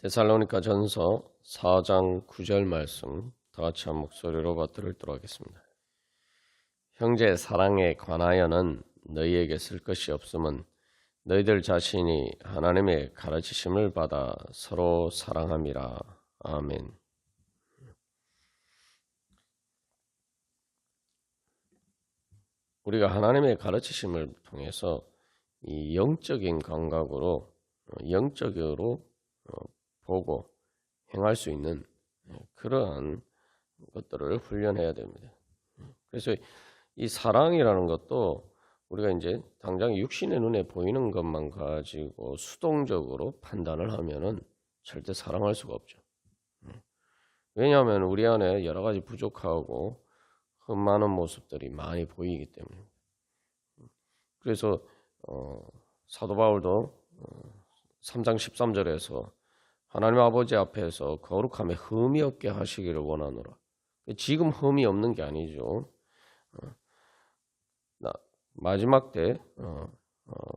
데살로니가 전서 4장 9절 말씀 다 같이 한 목소리로 받들도록 하겠습니다. 형제 사랑에 관하여는 너희에게 쓸 것이 없음은 너희들 자신이 하나님의 가르치심을 받아 서로 사랑함이라. 아멘. 우리가 하나님의 가르치심을 통해서 이 영적인 감각으로 영적으로 보고 행할 수 있는 그러한 것들을 훈련해야 됩니다. 그래서 이 사랑이라는 것도 우리가 이제 당장 육신의 눈에 보이는 것만 가지고 수동적으로 판단을 하면은 절대 사랑할 수가 없죠. 왜냐하면 우리 안에 여러 가지 부족하고 흠많은 모습들이 많이 보이기 때문에. 그래서 사도 바울도 3장 13절에서 하나님 아버지 앞에서 거룩함에 흠이 없게 하시기를 원하노라. 지금 흠이 없는 게 아니죠. 마지막 때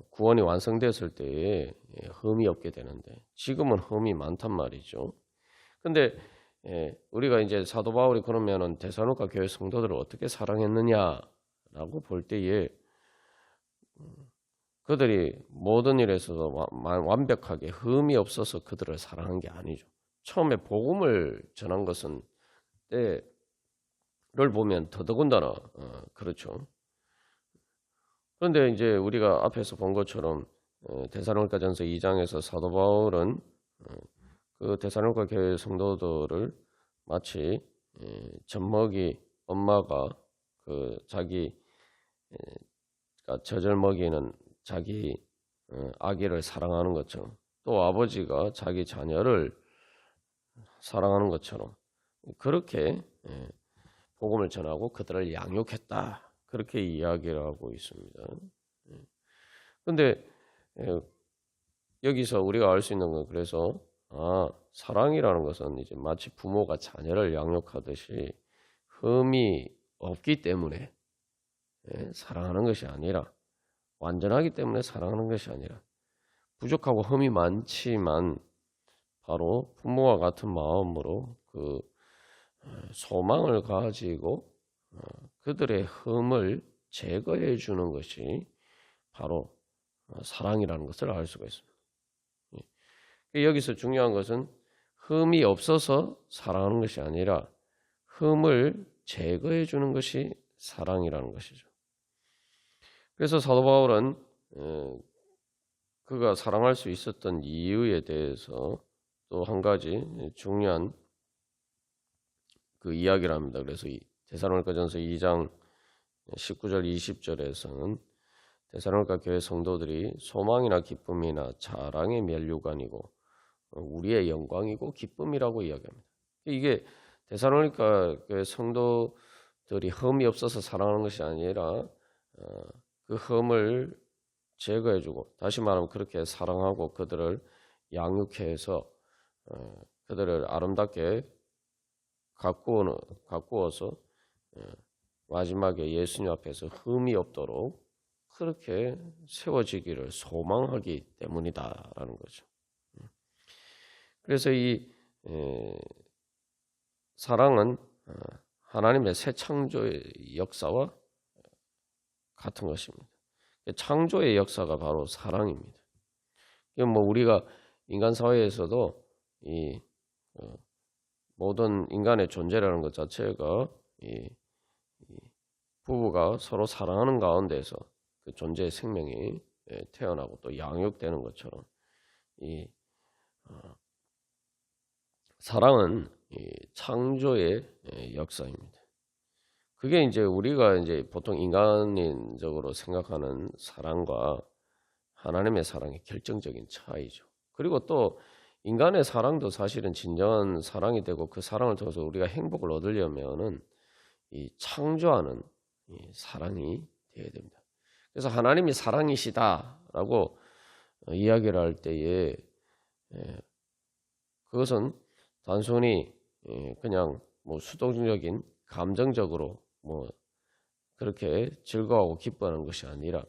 구원이 완성됐을 때에 흠이 없게 되는데 지금은 흠이 많단 말이죠. 근데 우리가 이제 사도 바울이 그러면은 데살로니가 교회 성도들을 어떻게 사랑했느냐라고 볼 때에 그들이 모든 일에 있어서 완벽하게 흠이 없어서 그들을 사랑한 게 아니죠. 처음에 복음을 전한 것은 때를 보면 더더군다나 그렇죠. 그런데 이제 우리가 앞에서 본 것처럼 데살로니가전서 2장에서 사도 바울은 그 데살로니가 교회 성도들을 마치 젖먹이 엄마가 그 자기 젖을 먹이는 자기 아기를 사랑하는 것처럼 또 아버지가 자기 자녀를 사랑하는 것처럼 그렇게 복음을 전하고 그들을 양육했다. 그렇게 이야기를 하고 있습니다. 그런데 여기서 우리가 알 수 있는 건 그래서 사랑이라는 것은 이제 마치 부모가 자녀를 양육하듯이 흠이 없기 때문에 사랑하는 것이 아니라 완전하기 때문에 사랑하는 것이 아니라 부족하고 흠이 많지만 바로 부모와 같은 마음으로 그 소망을 가지고 그들의 흠을 제거해 주는 것이 바로 사랑이라는 것을 알 수가 있습니다. 여기서 중요한 것은 흠이 없어서 사랑하는 것이 아니라 흠을 제거해 주는 것이 사랑이라는 것이죠. 그래서 사도 바울은 그가 사랑할 수 있었던 이유에 대해서 또 한 가지 중요한 그 이야기를 합니다. 그래서 데살로니가전서 2장 19절 20절에서는 데살로니가 교회 성도들이 소망이나 기쁨이나 자랑의 면류관이고 우리의 영광이고 기쁨이라고 이야기합니다. 이게 데살로니가 교회 성도들이 흠이 없어서 사랑하는 것이 아니라 그 흠을 제거해주고 다시 말하면 그렇게 사랑하고 그들을 양육해서 그들을 아름답게 가꾸어서 마지막에 예수님 앞에서 흠이 없도록 그렇게 세워지기를 소망하기 때문이다라는 거죠. 그래서 이 사랑은 하나님의 새 창조의 역사와 같은 것입니다. 창조의 역사가 바로 사랑입니다. 뭐 우리가 인간 사회에서도 이 모든 인간의 존재라는 것 자체가 이 부부가 서로 사랑하는 가운데서 그 존재의 생명이 태어나고 또 양육되는 것처럼 이 사랑은 이 창조의 역사입니다. 그게 이제 우리가 이제 보통 인간인적으로 생각하는 사랑과 하나님의 사랑의 결정적인 차이죠. 그리고 또 인간의 사랑도 사실은 진정한 사랑이 되고 그 사랑을 통해서 우리가 행복을 얻으려면은 이 창조하는 이 사랑이 되어야 됩니다. 그래서 하나님이 사랑이시다라고 이야기를 할 때에 그것은 단순히 그냥 뭐 수동적인 감정적으로 뭐 그렇게 즐거워하고 기뻐하는 것이 아니라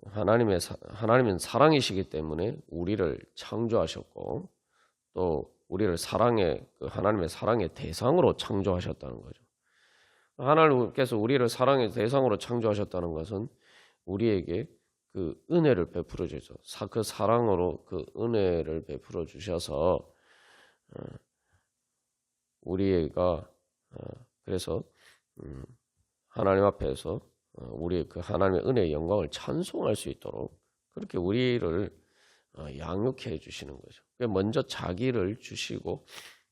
하나님은 사랑이시기 때문에 우리를 창조하셨고 또 우리를 하나님의 사랑의 대상으로 창조하셨다는 거죠. 하나님께서 우리를 사랑의 대상으로 창조하셨다는 것은 우리에게 그 은혜를 베풀어 주셔서 그 사랑으로 그 은혜를 베풀어 주셔서 우리가 그래서 하나님 앞에서 우리의 그 하나님의 은혜의 영광을 찬송할 수 있도록 그렇게 우리를 양육해 주시는 거죠. 먼저 자기를 주시고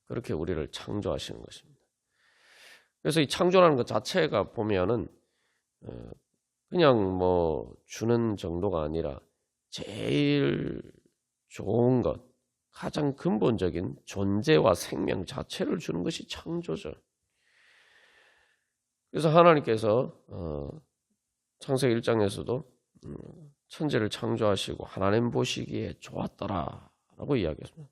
그렇게 우리를 창조하시는 것입니다. 그래서 이 창조라는 것 자체가 보면은 그냥 뭐 주는 정도가 아니라 제일 좋은 것, 가장 근본적인 존재와 생명 자체를 주는 것이 창조죠. 그래서 하나님께서 창세기 1장에서도 천지를 창조하시고 하나님 보시기에 좋았더라라고 이야기했습니다.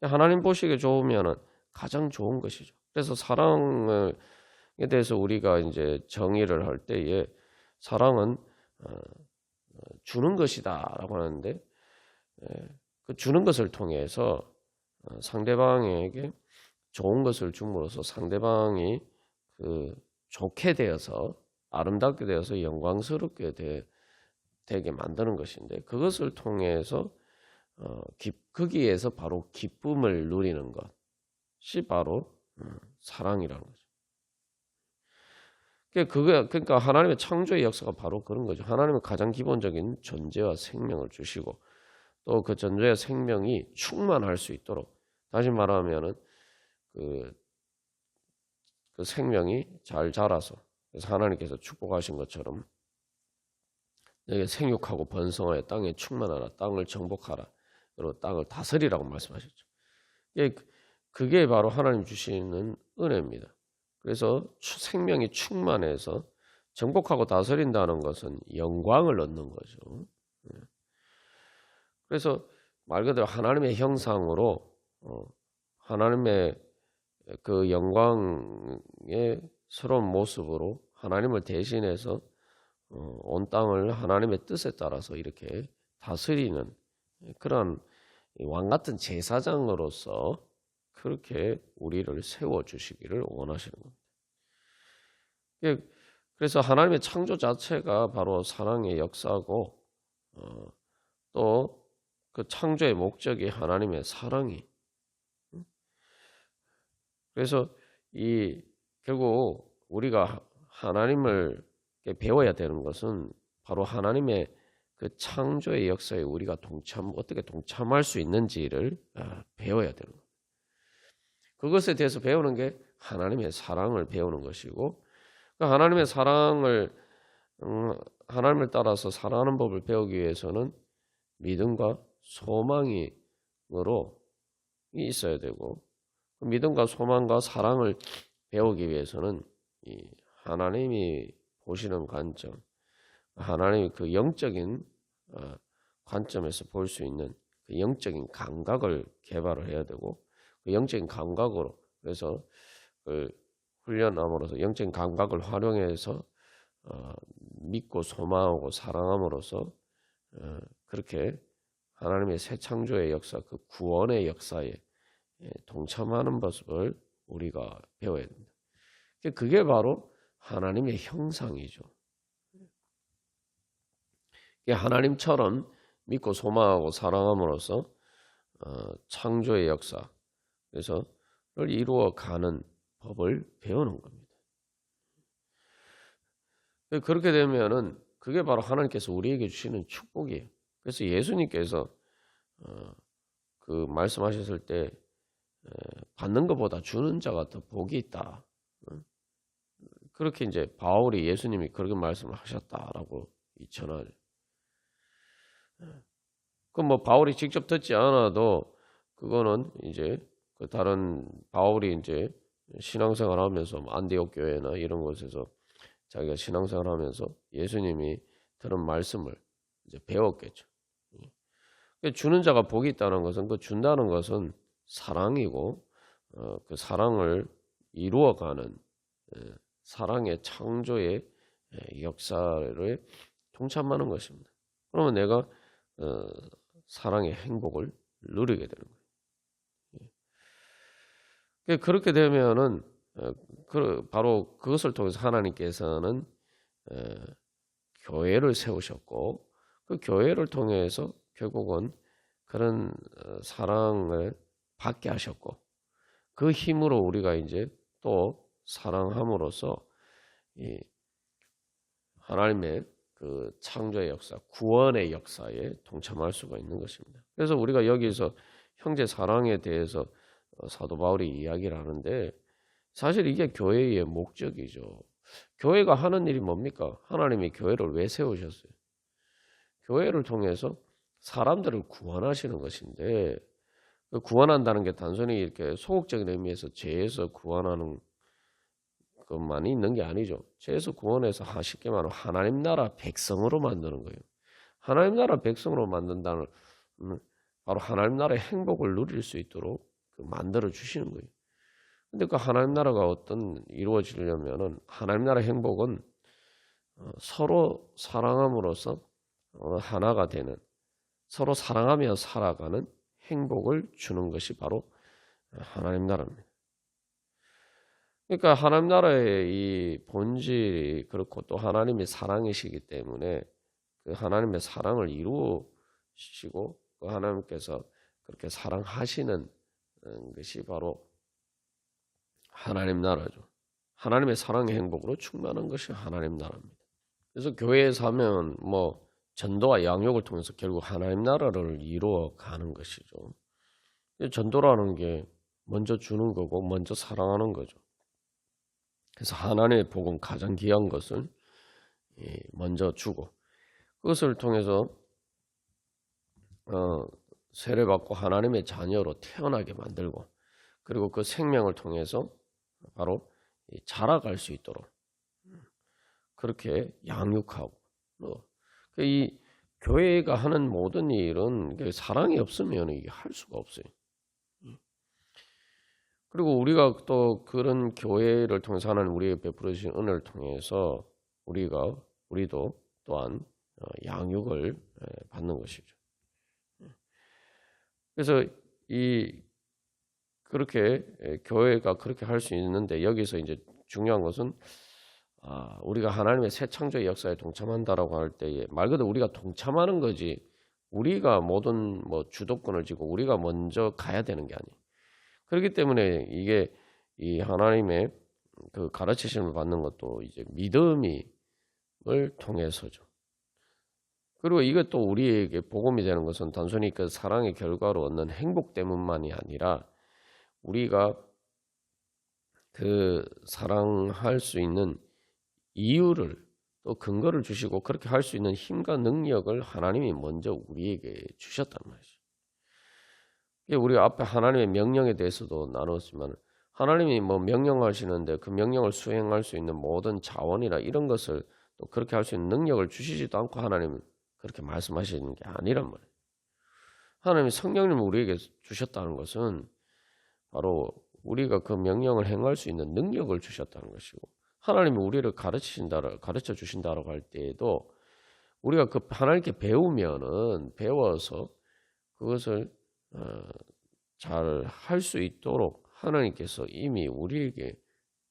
하나님 보시기에 좋으면은 가장 좋은 것이죠. 그래서 사랑에 대해서 우리가 이제 정의를 할 때에 사랑은 주는 것이다라고 하는데 그 주는 것을 통해서 상대방에게 좋은 것을 줌으로써 상대방이 그 좋게 되어서 아름답게 되어서 영광스럽게 되게 만드는 것인데 그것을 통해서 거기에서 바로 기쁨을 누리는 것이 바로 사랑이라는 거죠. 그러니까 하나님의 창조의 역사가 바로 그런 거죠. 하나님은 가장 기본적인 존재와 생명을 주시고 또 그 존재와 생명이 충만할 수 있도록 다시 말하면은 그 생명이 잘 자라서 그래서 하나님께서 축복하신 것처럼 너희가 생육하고 번성하여 땅에 충만하라 땅을 정복하라 그리고 땅을 다스리라고 말씀하셨죠. 그게 바로 하나님 주시는 은혜입니다. 그래서 생명이 충만해서 정복하고 다스린다는 것은 영광을 얻는 거죠. 그래서 말 그대로 하나님의 형상으로 하나님의 그 영광의 새로운 모습으로 하나님을 대신해서 온 땅을 하나님의 뜻에 따라서 이렇게 다스리는 그런 왕 같은 제사장으로서 그렇게 우리를 세워주시기를 원하시는 겁니다. 그래서 하나님의 창조 자체가 바로 사랑의 역사고 또 그 창조의 목적이 하나님의 사랑이 그래서 결국 우리가 하나님을 배워야 되는 것은 바로 하나님의 그 창조의 역사에 우리가 어떻게 동참할 수 있는지를 배워야 되는 거예요. 그것에 대해서 배우는 게 하나님의 사랑을 배우는 것이고 하나님의 사랑을 하나님을 따라서 살아가는 법을 배우기 위해서는 믿음과 소망으로 있어야 되고 믿음과 소망과 사랑을 배우기 위해서는 이 하나님이 보시는 관점, 하나님의 그 영적인 관점에서 볼 수 있는 그 영적인 감각을 개발을 해야 되고 그 영적인 감각으로 그래서 그 훈련함으로써 영적인 감각을 활용해서 믿고 소망하고 사랑함으로써 그렇게 하나님의 새 창조의 역사, 그 구원의 역사에 동참하는 모습을 우리가 배워야 됩니다. 그게 바로 하나님의 형상이죠. 하나님처럼 믿고 소망하고 사랑함으로써 창조의 역사, 그래서 를 이루어가는 법을 배우는 겁니다. 그렇게 되면은 그게 바로 하나님께서 우리에게 주시는 축복이에요. 그래서 예수님께서 그 말씀하셨을 때 받는 것보다 주는 자가 더 복이 있다. 그렇게 이제 바울이 예수님이 그렇게 말씀을 하셨다라고 전하죠. 그 뭐 바울이 직접 듣지 않아도 그거는 이제 그 다른 바울이 이제 신앙생활하면서 안디옥 교회나 이런 곳에서 자기가 신앙생활하면서 예수님이 들은 말씀을 이제 배웠겠죠. 주는 자가 복이 있다는 것은 그 준다는 것은 사랑이고 그 사랑을 이루어가는 사랑의 창조의 역사를 동참하는 것입니다. 그러면 내가 사랑의 행복을 누리게 되는 거예요. 그렇게 되면은 바로 그것을 통해서 하나님께서는 교회를 세우셨고 그 교회를 통해서 결국은 그런 사랑을 받게 하셨고 그 힘으로 우리가 이제 또 사랑함으로써 이 하나님의 그 창조의 역사, 구원의 역사에 동참할 수가 있는 것입니다. 그래서 우리가 여기서 형제 사랑에 대해서 사도 바울이 이야기를 하는데 사실 이게 교회의 목적이죠. 교회가 하는 일이 뭡니까? 하나님이 교회를 왜 세우셨어요? 교회를 통해서 사람들을 구원하시는 것인데 그 구원한다는 게 단순히 이렇게 소극적인 의미에서 죄에서 구원하는 것만이 있는 게 아니죠. 죄에서 구원해서 쉽게 말하면 하나님 나라 백성으로 만드는 거예요. 하나님 나라 백성으로 만든다는 바로 하나님 나라의 행복을 누릴 수 있도록 만들어 주시는 거예요. 근데 그 하나님 나라가 이루어지려면은 하나님 나라 행복은 서로 사랑함으로써 하나가 되는 서로 사랑하며 살아가는 행복을 주는 것이 바로 하나님 나라입니다. 그러니까 하나님 나라의 이 본질이 그렇고 또 하나님이 사랑이시기 때문에 그 하나님의 사랑을 이루시고 그 하나님께서 그렇게 사랑하시는 것이 바로 하나님 나라죠. 하나님의 사랑의 행복으로 충만한 것이 하나님 나라입니다. 그래서 교회에서 하면 전도와 양육을 통해서 결국 하나님 나라를 이루어 가는 것이죠. 전도라는 게 먼저 주는 거고 먼저 사랑하는 거죠. 그래서 하나님의 복음 가장 귀한 것을 먼저 주고 그것을 통해서 세례받고 하나님의 자녀로 태어나게 만들고 그리고 그 생명을 통해서 바로 자라갈 수 있도록 그렇게 양육하고 이 교회가 하는 모든 일은 사랑이 없으면 이게 할 수가 없어요. 그리고 우리가 또 그런 교회를 통해서 하나님 우리에게 베풀어 주신 은혜를 통해서 우리도 또한 양육을 받는 것이죠. 그래서 그렇게 교회가 그렇게 할 수 있는데 여기서 이제 중요한 것은 우리가 하나님의 새 창조의 역사에 동참한다라고 할 때에 말 그대로 우리가 동참하는 거지 우리가 모든 주도권을 쥐고 우리가 먼저 가야 되는 게 아니에요. 그렇기 때문에 이게 이 하나님의 그 가르치심을 받는 것도 이제 믿음을 통해서죠. 그리고 이것도 우리에게 복음이 되는 것은 단순히 그 사랑의 결과로 얻는 행복 때문만이 아니라 우리가 그 사랑할 수 있는 이유를 또 근거를 주시고 그렇게 할 수 있는 힘과 능력을 하나님이 먼저 우리에게 주셨단 말이죠. 우리가 앞에 하나님의 명령에 대해서도 나눴지만 하나님이 명령하시는데 그 명령을 수행할 수 있는 모든 자원이나 이런 것을 또 그렇게 할 수 있는 능력을 주시지도 않고 하나님은 그렇게 말씀하시는 게 아니란 말이에요. 하나님이 성령님을 우리에게 주셨다는 것은 바로 우리가 그 명령을 행할 수 있는 능력을 주셨다는 것이고 하나님이 우리를 가르쳐 주신다라고 할 때에도 우리가 그 하나님께 배워서 그것을 잘 할 수 있도록 하나님께서 이미 우리에게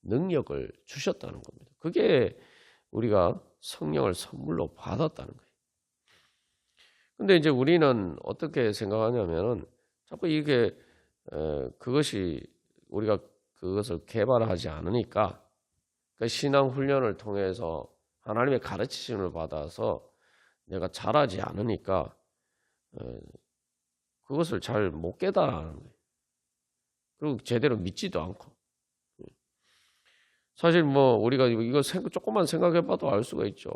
능력을 주셨다는 겁니다. 그게 우리가 성령을 선물로 받았다는 거예요. 근데 이제 우리는 어떻게 생각하냐면은 자꾸 이게 그것이 우리가 그것을 개발하지 않으니까 그 신앙 훈련을 통해서 하나님의 가르치심을 받아서 내가 잘하지 않으니까 그것을 잘 못 깨달아하는 거예요. 그리고 제대로 믿지도 않고. 사실 우리가 이거 조금만 생각해봐도 알 수가 있죠.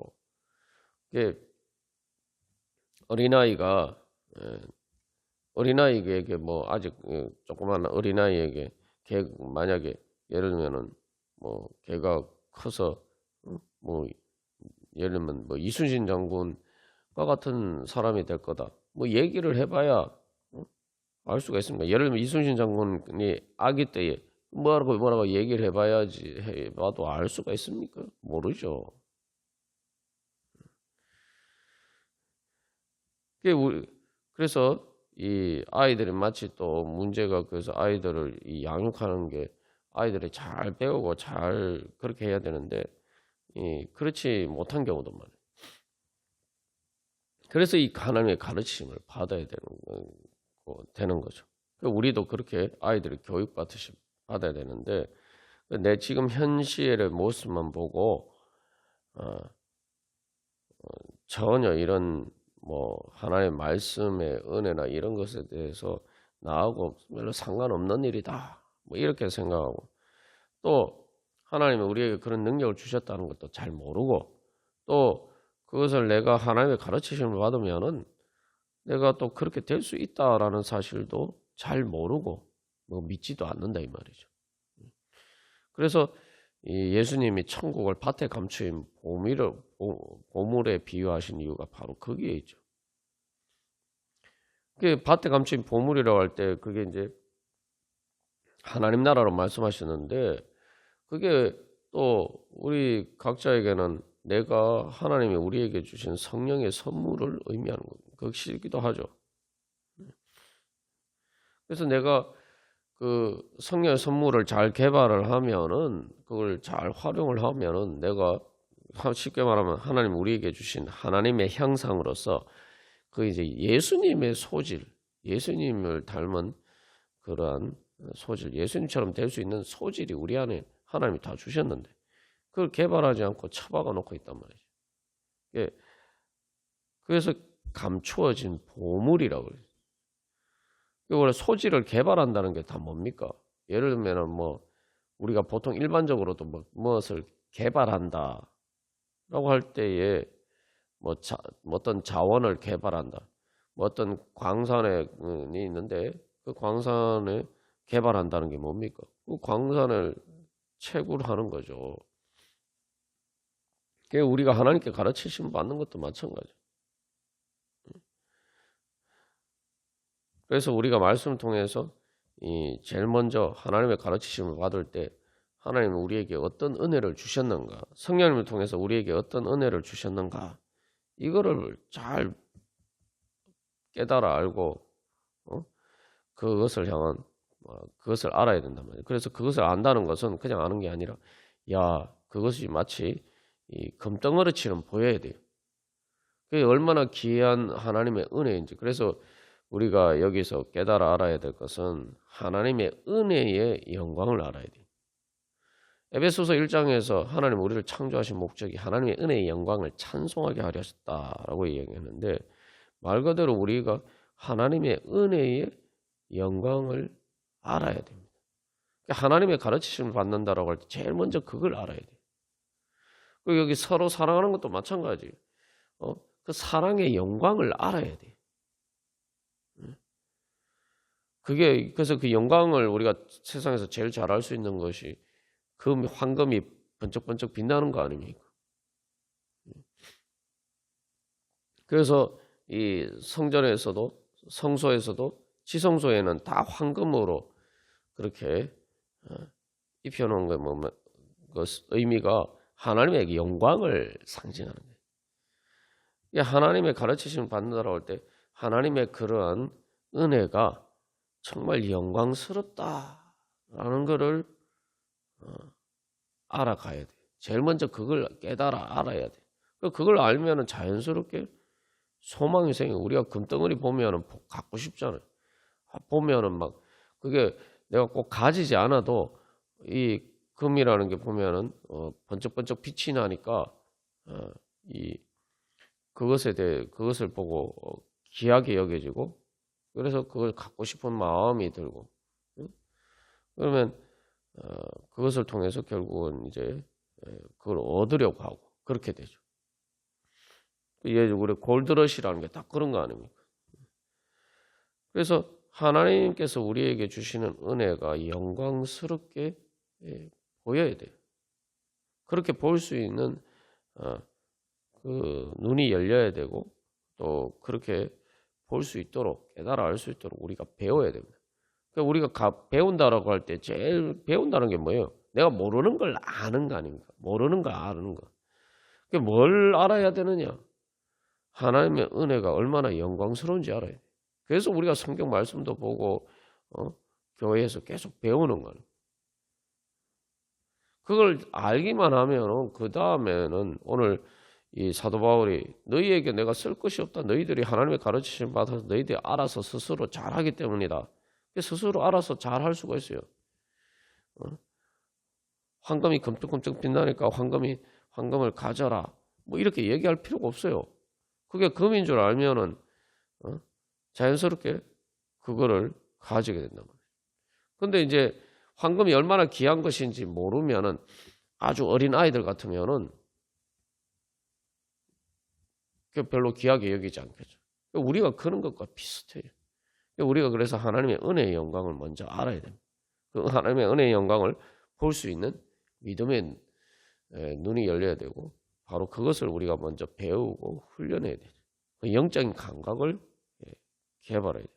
이게 어린아이에게 아직 조그만 어린아이에게 만약에 예를 들면은 걔가 커서 예를 들면 이순신 장군과 같은 사람이 될 거다. 얘기를 해봐야 알 수가 있습니다. 예를 들면 이순신 장군이 아기 때에 뭐라고 얘기를 해봐도 알 수가 있습니까? 모르죠. 그래서 이 아이들이 마치 또 문제가 그래서 아이들을 이 양육하는 게 아이들이 잘 배우고 잘 그렇게 해야 되는데 그렇지 못한 경우도 많아요. 그래서 이 하나님의 가르침을 받아야 되는 거죠. 우리도 그렇게 아이들이 교육받듯이 받아야 되는데 내 지금 현실의 모습만 보고 전혀 이런 뭐 하나님의 말씀의 은혜나 이런 것에 대해서 나하고 별로 상관없는 일이다 뭐 이렇게 생각하고 또 하나님이 우리에게 그런 능력을 주셨다는 것도 잘 모르고 또 그것을 내가 하나님의 가르치심을 받으면은 내가 또 그렇게 될 수 있다라는 사실도 잘 모르고 뭐 믿지도 않는다 이 말이죠. 그래서 이 예수님이 천국을 밭에 감추인 보물에 비유하신 이유가 바로 거기에 있죠. 그 밭에 감추인 보물이라고 할 때 그게 이제 하나님 나라로 말씀하셨는데 그게 또 우리 각자에게는 내가 하나님이 우리에게 주신 성령의 선물을 의미하는 것이기도 하죠. 그래서 내가 그 성령의 선물을 잘 개발을 하면은 그걸 잘 활용을 하면은 내가 쉽게 말하면 하나님 우리에게 주신 하나님의 형상으로서 그 이제 예수님의 소질, 예수님을 닮은 그러한 소질, 예수님처럼 될 수 있는 소질이 우리 안에 하나님이 다 주셨는데 그걸 개발하지 않고 처박아 놓고 있단 말이죠. 예. 그래서 감추어진 보물이라고 그래요. 원래 소질을 개발한다는 게 다 뭡니까? 예를 들면은 뭐 우리가 보통 일반적으로도 뭐 무엇을 개발한다라고 할 때에 뭐 어떤 자원을 개발한다, 뭐 어떤 광산이 있는데 그 광산을 개발한다는 게 뭡니까? 그 광산을 채굴하는 거죠. 그게 우리가 하나님께 가르치심 받는 것도 마찬가지죠. 그래서 우리가 말씀을 통해서 제일 먼저 하나님의 가르치심을 받을 때 하나님은 우리에게 어떤 은혜를 주셨는가, 성령님을 통해서 우리에게 어떤 은혜를 주셨는가, 이거를 잘 깨달아 알고 그것을 향한 그것을 알아야 된단 말이에요. 그래서 그것을 안다는 것은 그냥 아는 게 아니라 그것이 마치 이 금덩어리처럼 보여야 돼요. 그게 얼마나 귀한 하나님의 은혜인지. 그래서 우리가 여기서 깨달아 알아야 될 것은 하나님의 은혜의 영광을 알아야 돼요. 에베소서 1장에서 하나님 우리를 창조하신 목적이 하나님의 은혜의 영광을 찬송하게 하려 하셨다라고 이야기했는데 말 그대로 우리가 하나님의 은혜의 영광을 알아야 됩니다. 하나님의 가르치심을 받는다라고 할 때 제일 먼저 그걸 알아야 돼요. 그리고 여기 서로 사랑하는 것도 마찬가지예요. 그 사랑의 영광을 알아야 돼요. 그래서 그 영광을 우리가 세상에서 제일 잘 알 수 있는 것이 황금이 번쩍번쩍 빛나는 거 아닙니까? 그래서 이 성전에서도 성소에서도 지성소에는 다 황금으로 그렇게 입혀놓은 거 뭐 의미가 하나님의 영광을 상징하는 거예요. 하나님의 가르치심을 받는다라고 할 때 하나님의 그러한 은혜가 정말 영광스럽다라는 것을 알아가야 돼. 제일 먼저 그걸 깨달아 알아야 돼. 그걸 알면은 자연스럽게 소망이 생겨. 우리가 금덩어리 보면은 갖고 싶잖아요. 보면은 막 그게 내가 꼭 가지지 않아도 이 금이라는 게 보면은 번쩍번쩍 빛이 나니까 그것을 보고 귀하게 여겨지고 그래서 그걸 갖고 싶은 마음이 들고 그러면 그것을 통해서 결국은 이제 그걸 얻으려고 하고 그렇게 되죠. 우리 골드러시라는 게 다 그런 거 아닙니까? 그래서 하나님께서 우리에게 주시는 은혜가 영광스럽게 보여야 돼요. 그렇게 볼 수 있는 그 눈이 열려야 되고 또 그렇게 볼 수 있도록 깨달아 알 수 있도록 우리가 배워야 됩니다. 그러니까 우리가 배운다라고 할 때 제일 배운다는 게 뭐예요? 내가 모르는 걸 아는 거 아닙니까? 모르는 거 아는 거. 그게 뭘 알아야 되느냐? 하나님의 은혜가 얼마나 영광스러운지 알아야 돼. 그래서 우리가 성경 말씀도 보고 교회에서 계속 배우는 거는. 그걸 알기만 하면은 그 다음에는 오늘 이 사도 바울이 너희에게 내가 쓸 것이 없다. 너희들이 하나님의 가르치심 받아서 너희들이 알아서 스스로 잘하기 때문이다. 스스로 알아서 잘할 수가 있어요. 황금이 금ጥቀ금떡 빛나니까 황금을 가져라. 뭐 이렇게 얘기할 필요가 없어요. 그게 금인 줄 알면은 자연스럽게 그거를 가지게 된단 말이에요. 근데 이제 황금이 얼마나 귀한 것인지 모르면은 아주 어린 아이들 같으면은 별로 귀하게 여기지 않겠죠. 우리가 그런 것과 비슷해요. 우리가 그래서 하나님의 은혜의 영광을 먼저 알아야 됩니다. 그 하나님의 은혜의 영광을 볼 수 있는 믿음의 눈이 열려야 되고 바로 그것을 우리가 먼저 배우고 훈련해야 돼요. 그 영적인 감각을 개발해야 돼요.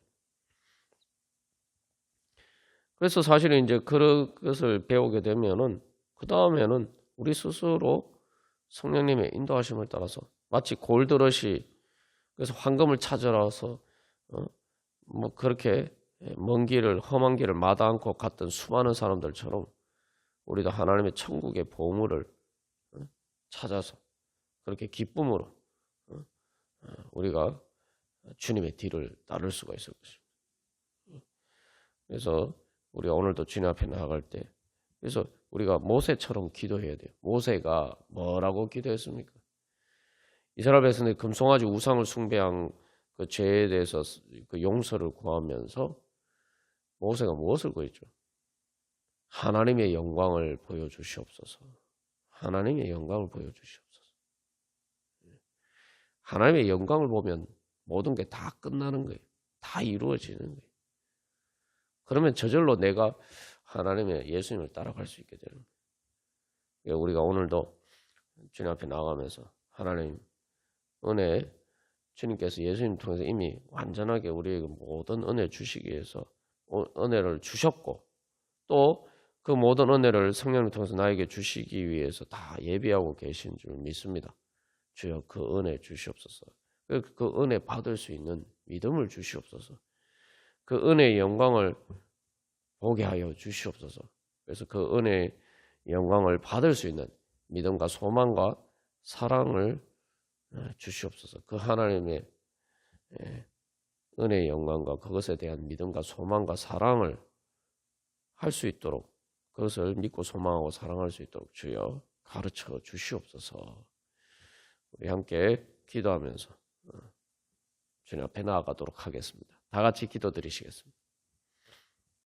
그래서 사실은 이제 그것을 배우게 되면은 그 다음에는 우리 스스로 성령님의 인도하심을 따라서 마치 골드러시 그래서 황금을 찾으러서 뭐 그렇게 먼 길을 험한 길을 마다 않고 갔던 수많은 사람들처럼 우리도 하나님의 천국의 보물을 찾아서 그렇게 기쁨으로 우리가 주님의 뒤를 따를 수가 있을 것입니다. 그래서 우리가 오늘도 주님 앞에 나아갈 때 그래서 우리가 모세처럼 기도해야 돼요. 모세가 뭐라고 기도했습니까? 이스라엘 백성들이 금송아지 우상을 숭배한 그 죄에 대해서 그 용서를 구하면서 모세가 무엇을 구했죠? 하나님의 영광을 보여주시옵소서. 하나님의 영광을 보여주시옵소서. 하나님의 영광을 보면 모든 게 다 끝나는 거예요. 다 이루어지는 거예요. 그러면 저절로 내가 하나님의 예수님을 따라갈 수 있게 되는 거예요. 우리가 오늘도 주님 앞에 나가면서 하나님 은혜 주님께서 예수님 통해서 이미 완전하게 우리에게 모든 은혜 주시기 위해서 은혜를 주셨고 또 그 모든 은혜를 성령을 통해서 나에게 주시기 위해서 다 예비하고 계신 줄 믿습니다. 주여 그 은혜 주시옵소서. 그 은혜 받을 수 있는 믿음을 주시옵소서. 그 은혜의 영광을 보게 하여 주시옵소서. 그래서 그 은혜의 영광을 받을 수 있는 믿음과 소망과 사랑을 주시옵소서. 그 하나님의 은혜의 영광과 그것에 대한 믿음과 소망과 사랑을 할 수 있도록 그것을 믿고 소망하고 사랑할 수 있도록 주여 가르쳐 주시옵소서. 우리 함께 기도하면서 주님 앞에 나아가도록 하겠습니다. 다 같이 기도드리시겠습니다.